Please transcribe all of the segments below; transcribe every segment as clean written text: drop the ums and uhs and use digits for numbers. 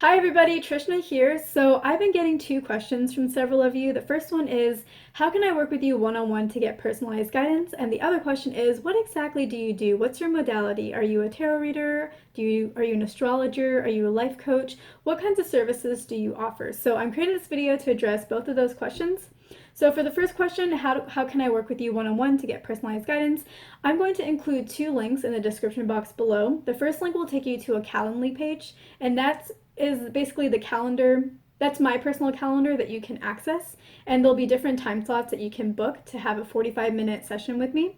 Hi everybody, Trishna here. So I've been getting two questions from several of you. The first one is, how can I work with you one-on-one to get personalized guidance? And the other question is, what exactly do you do? What's your modality? Are you a tarot reader? Are you an astrologer? Are you a life coach? What kinds of services do you offer? So I'm creating this video to address both of those questions. So for the first question, how can I work with you one-on-one to get personalized guidance? I'm going to include two links in the description box below. The first link will take you to a Calendly page, and that is basically the calendar. That's my personal calendar that you can access, and there'll be different time slots that you can book to have a 45-minute session with me.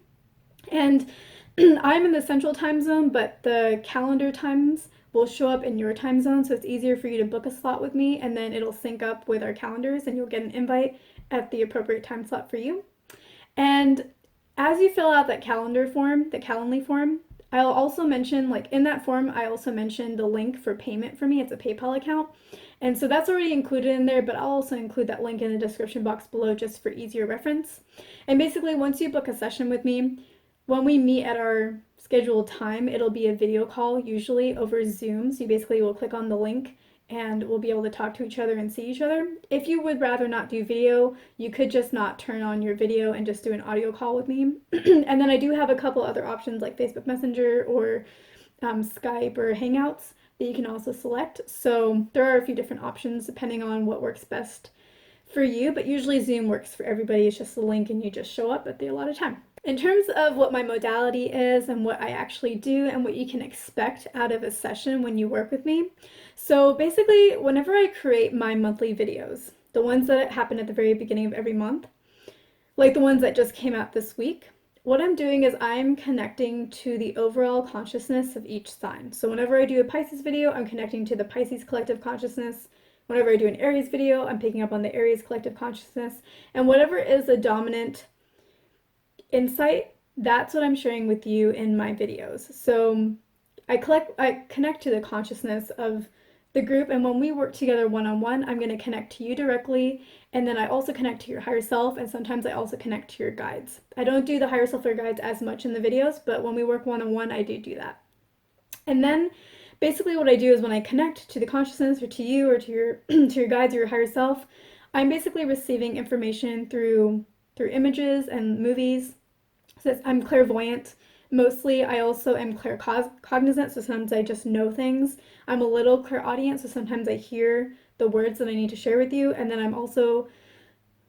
And I'm in the central time zone, but the calendar times will show up in your time zone, so it's easier for you to book a slot with me, and then it'll sync up with our calendars, and you'll get an invite at the appropriate time slot for you. And as you fill out that calendar form, the Calendly form, I'll also mention, like in that form, I also mentioned the link for payment for me. It's a PayPal account. And so that's already included in there, but I'll also include that link in the description box below just for easier reference. And basically, once you book a session with me, when we meet at our scheduled time, it'll be a video call, usually over Zoom. So you basically will click on the link and we'll be able to talk to each other and see each other. If you would rather not do video, you could just not turn on your video and just do an audio call with me. And then I do have a couple other options like Facebook Messenger or Skype or Hangouts that you can also select. So there are a few different options depending on what works best for you, but usually Zoom works for everybody. It's just a link and you just show up at the allotted time. In terms of what my modality is and what I actually do and what you can expect out of a session when you work with me. So basically, whenever I create my monthly videos, the ones that happen at the very beginning of every month, like the ones that just came out this week, what I'm doing is I'm connecting to the overall consciousness of each sign. So whenever I do a Pisces video, I'm connecting to the Pisces collective consciousness. Whenever I do an Aries video, I'm picking up on the Aries collective consciousness. And whatever is a dominant insight, that's what I'm sharing with you in my videos. So I connect to the consciousness of the group, and when we work together one-on-one, I'm going to connect to you directly, and then I also connect to your higher self, and sometimes I also connect to your guides. I don't do the higher self or guides as much in the videos, but when we work one-on-one, I do that. And then basically what I do is when I connect to the consciousness or to you or to your to your guides or your higher self, I'm basically receiving information through images and movies. So I'm clairvoyant mostly. I also am claircognizant, so sometimes I just know things. I'm a little clairaudient, so sometimes I hear the words that I need to share with you. And then I'm also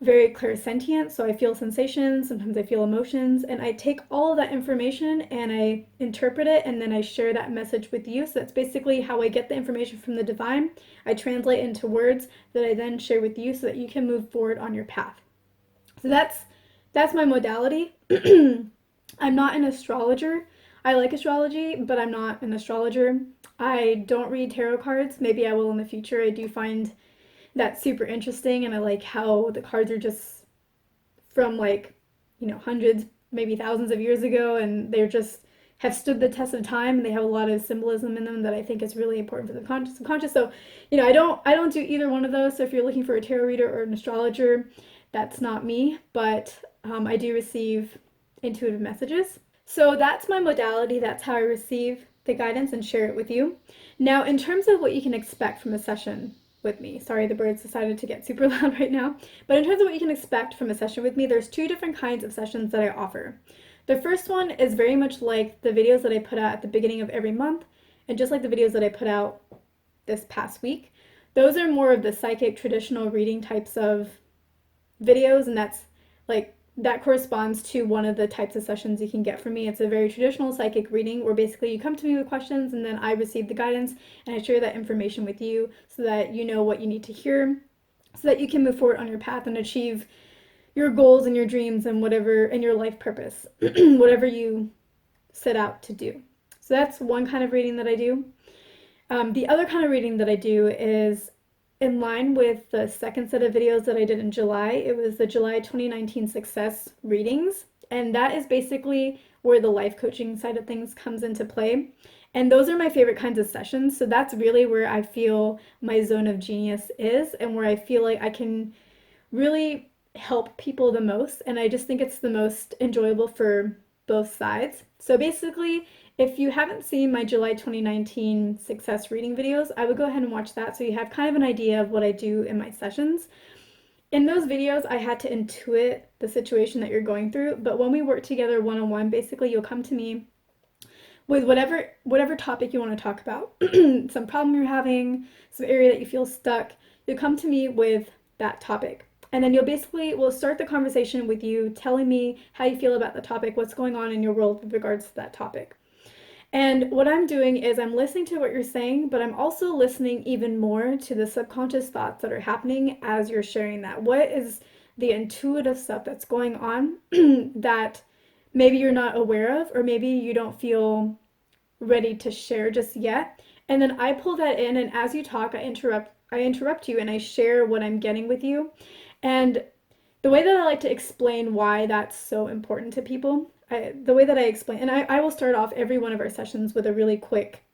very clairsentient, so I feel sensations, sometimes I feel emotions, and I take all of that information and I interpret it and then I share that message with you. So that's basically how I get the information from the divine. I translate into words that I then share with you so that you can move forward on your path. So that's my modality. I'm not an astrologer. I like astrology, but I'm not an astrologer. I don't read tarot cards. Maybe I will in the future. I do find that super interesting, and I like how the cards are just from like, hundreds, maybe thousands of years ago, and they're just have stood the test of time, and they have a lot of symbolism in them that I think is really important for the subconscious. So, I don't do either one of those. So if you're looking for a tarot reader or an astrologer, that's not me, but I do receive intuitive messages. So that's my modality. That's how I receive the guidance and share it with you. Now, in terms of what you can expect from a session with me, sorry, the birds decided to get super loud right now, but in terms of what you can expect from a session with me, there's two different kinds of sessions that I offer. The first one is very much like the videos that I put out at the beginning of every month, and just like the videos that I put out this past week. Those are more of the psychic traditional reading types of videos, and that corresponds to one of the types of sessions you can get from me. It's a very traditional psychic reading where basically you come to me with questions and then I receive the guidance and I share that information with you so that you know what you need to hear so that you can move forward on your path and achieve your goals and your dreams and whatever and your life purpose, whatever you set out to do. So that's one kind of reading that I do. The other kind of reading that I do is in line with the second set of videos that I did in July. It was the July 2019 success readings, and that is basically where the life coaching side of things comes into play. And those are my favorite kinds of sessions. So that's really where I feel my zone of genius is and where I feel like I can really help people the most. And I just think it's the most enjoyable for both sides. So basically, If you haven't seen my July 2019 success reading videos, I would go ahead and watch that so you have kind of an idea of what I do in my sessions. In those videos, I had to intuit the situation that you're going through, but when we work together one-on-one, basically you'll come to me with whatever topic you want to talk about. Some problem you're having, some area that you feel stuck, you'll come to me with that topic. And then we'll start the conversation with you telling me how you feel about the topic, what's going on in your world with regards to that topic. And what I'm doing is I'm listening to what you're saying, but I'm also listening even more to the subconscious thoughts that are happening as you're sharing that. What is the intuitive stuff that's going on that maybe you're not aware of, or maybe you don't feel ready to share just yet? And then I pull that in, and as you talk, I interrupt you and I share what I'm getting with you. And the way that I like to explain why that's so important to people, the way that I explain, and I will start off every one of our sessions with a really quick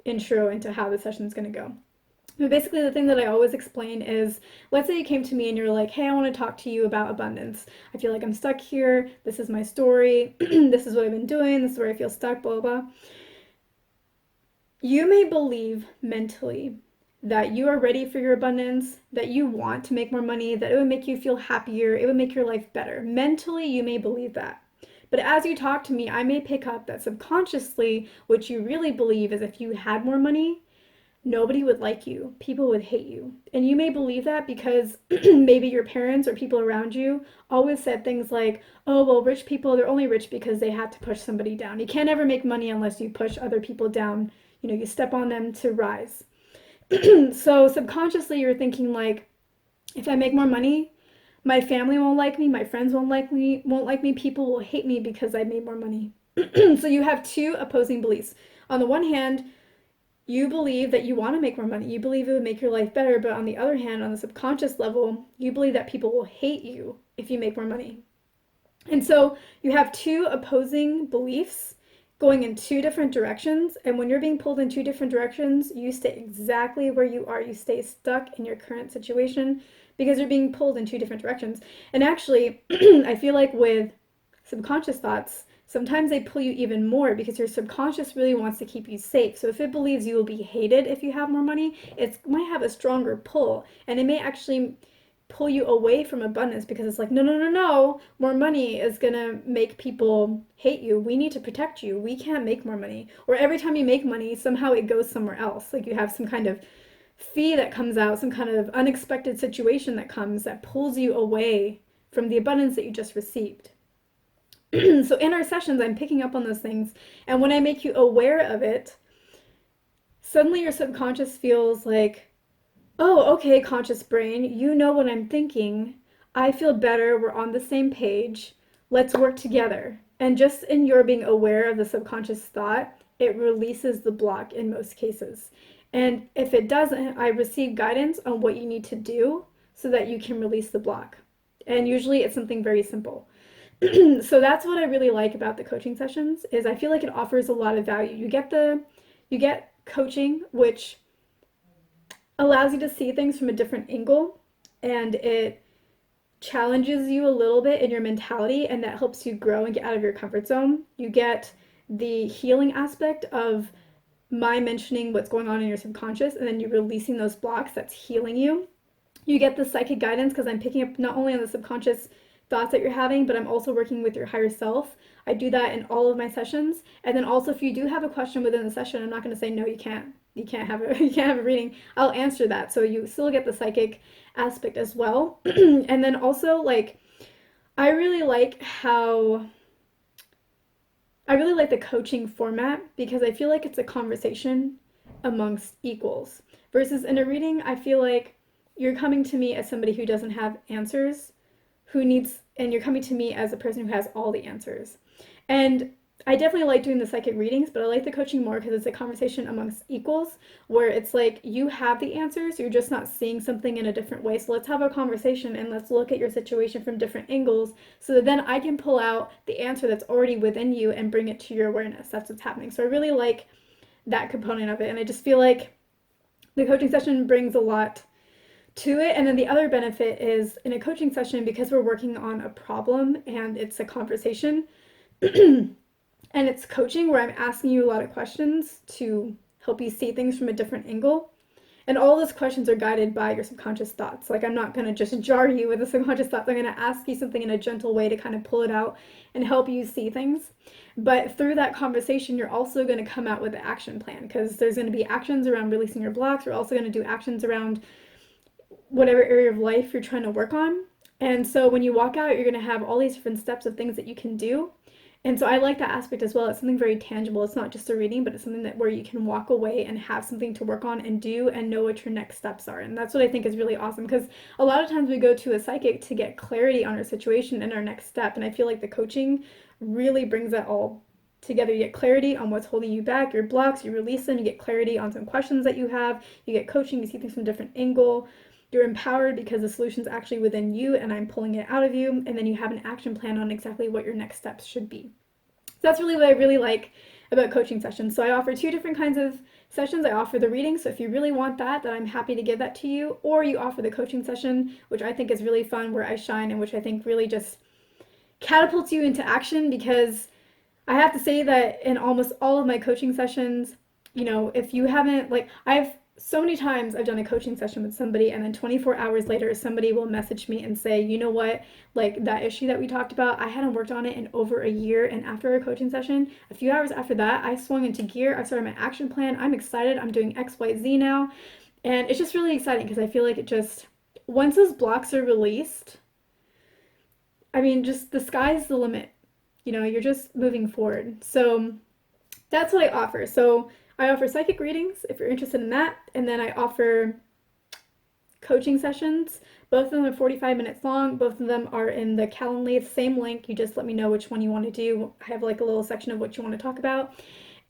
intro into how the session is going to go. But basically, the thing that I always explain is, let's say you came to me and you're like, hey, I want to talk to you about abundance. I feel like I'm stuck here. This is my story. This is what I've been doing. This is where I feel stuck, blah, blah, blah. You may believe mentally that you are ready for your abundance, that you want to make more money, that it would make you feel happier, it would make your life better. Mentally, you may believe that. But as you talk to me, I may pick up that subconsciously what you really believe is if you had more money, nobody would like you. People would hate you. And you may believe that because maybe your parents or people around you always said things like, oh, well, rich people, they're only rich because they had to push somebody down. You can't ever make money unless you push other people down. You know, you step on them to rise. So subconsciously, you're thinking like, if I make more money, my family won't like me, my friends won't like me, people will hate me because I made more money. So you have two opposing beliefs. On the one hand, you believe that you want to make more money. You believe it would make your life better, but on the other hand, on the subconscious level, you believe that people will hate you if you make more money. And so you have two opposing beliefs going in two different directions. And when you're being pulled in two different directions, you stay exactly where you are. You stay stuck in your current situation because you're being pulled in two different directions. And actually, I feel like with subconscious thoughts, sometimes they pull you even more because your subconscious really wants to keep you safe. So if it believes you will be hated if you have more money, it might have a stronger pull. And it may actually pull you away from abundance because it's like, no, no, no, no, more money is gonna make people hate you. We need to protect you. We can't make more money. Or every time you make money, somehow it goes somewhere else. Like you have some kind of fee that comes out, some kind of unexpected situation that comes that pulls you away from the abundance that you just received. So in our sessions, I'm picking up on those things. And when I make you aware of it, suddenly your subconscious feels like, oh, okay, conscious brain, you know what I'm thinking. I feel better. We're on the same page. Let's work together. And just in your being aware of the subconscious thought, it releases the block in most cases. And if it doesn't, I receive guidance on what you need to do so that you can release the block. And usually it's something very simple. So that's what I really like about the coaching sessions is I feel like it offers a lot of value. You get coaching, which allows you to see things from a different angle, and it challenges you a little bit in your mentality, and that helps you grow and get out of your comfort zone. You get the healing aspect of my mentioning what's going on in your subconscious, and then you releasing those blocks. That's healing you. You get the psychic guidance because I'm picking up not only on the subconscious thoughts that you're having, but I'm also working with your higher self. I do that in all of my sessions. And then also if you do have a question within the session, I'm not going to say no, you can't. You can't have a reading. I'll answer that. So you still get the psychic aspect as well. And then also like I really like the coaching format because I feel like it's a conversation amongst equals versus in a reading, I feel like you're coming to me as somebody who doesn't have answers, and you're coming to me as a person who has all the answers. And I definitely like doing the psychic readings, but I like the coaching more because it's a conversation amongst equals where it's like you have the answers, you're just not seeing something in a different way. So let's have a conversation and let's look at your situation from different angles so that then I can pull out the answer that's already within you and bring it to your awareness. That's what's happening. So I really like that component of it. And I just feel like the coaching session brings a lot to it. And then the other benefit is in a coaching session, because we're working on a problem and it's a conversation, And it's coaching where I'm asking you a lot of questions to help you see things from a different angle. And all those questions are guided by your subconscious thoughts. Like, I'm not going to just jar you with the subconscious thoughts. I'm going to ask you something in a gentle way to kind of pull it out and help you see things. But through that conversation, you're also going to come out with an action plan, because there's going to be actions around releasing your blocks. We're also going to do actions around whatever area of life you're trying to work on. And so when you walk out, you're going to have all these different steps of things that you can do. And so I like that aspect as well. It's something very tangible. It's not just a reading, but it's something that where you can walk away and have something to work on and do and know what your next steps are. And that's what I think is really awesome, because a lot of times we go to a psychic to get clarity on our situation and our next step. And I feel like the coaching really brings that all together. You get clarity on what's holding you back, your blocks, you release them, you get clarity on some questions that you have, you get coaching, you see things from a different angle. You're empowered because the solution's actually within you and I'm pulling it out of you. And then you have an action plan on exactly what your next steps should be. So that's really what I really like about coaching sessions. So I offer two different kinds of sessions. I offer the reading, so if you really want that, then I'm happy to give that to you. Or you offer the coaching session, which I think is really fun, where I shine, and which I think really just catapults you into action. Because I have to say that in almost all of my coaching sessions, if you haven't, like, I've so many times I've done a coaching session with somebody, and then 24 hours later, somebody will message me and say, you know what, like that issue that we talked about, I hadn't worked on it in over a year. And after a coaching session, a few hours after that, I swung into gear. I started my action plan. I'm excited. I'm doing XYZ now. And it's just really exciting, because I feel like it just, once those blocks are released, I mean, just the sky's the limit. You're just moving forward. So that's what I offer. So I offer psychic readings if you're interested in that, and then I offer coaching sessions. Both of them are 45 minutes long. Both of them are in the Calendly, same link. You just let me know which one you want to do. I have like a little section of what you want to talk about.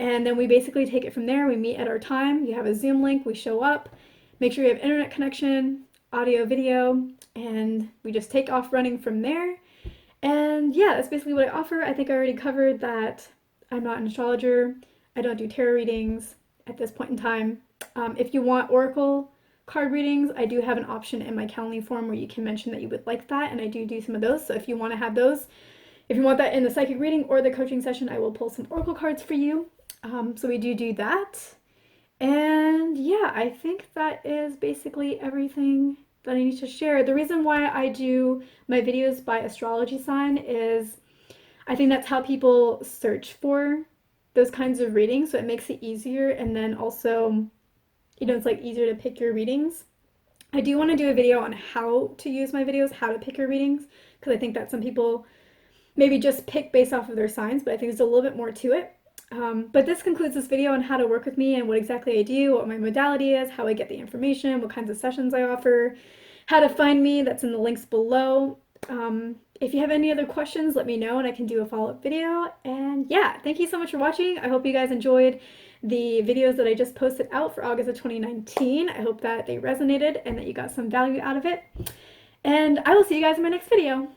And then we basically take it from there. We meet at our time. You have a Zoom link. We show up. Make sure you have internet connection, audio, video, and we just take off running from there. And yeah, that's basically what I offer. I think I already covered that I'm not an astrologer. I don't do tarot readings at this point in time. If you want oracle card readings, I do have an option in my Calendly form where you can mention that you would like that, and I do some of those. So if you want to have those, if you want that in the psychic reading or the coaching session, I will pull some oracle cards for you. So we do that. And yeah, I think that is basically everything that I need to share. The reason why I do my videos by astrology sign is I think that's how people search for those kinds of readings, so it makes it easier. And then also, it's like easier to pick your readings. I do want to do a video on how to use my videos, how to pick your readings, because I think that some people maybe just pick based off of their signs, but I think there's a little bit more to it. But this concludes this video on how to work with me and what exactly I do, what my modality is, how I get the information, what kinds of sessions I offer, how to find me. That's in the links below. If you have any other questions, let me know and I can do a follow-up video. And yeah, thank you so much for watching. I hope you guys enjoyed the videos that I just posted out for August of 2019. I hope that they resonated and that you got some value out of it. And I will see you guys in my next video.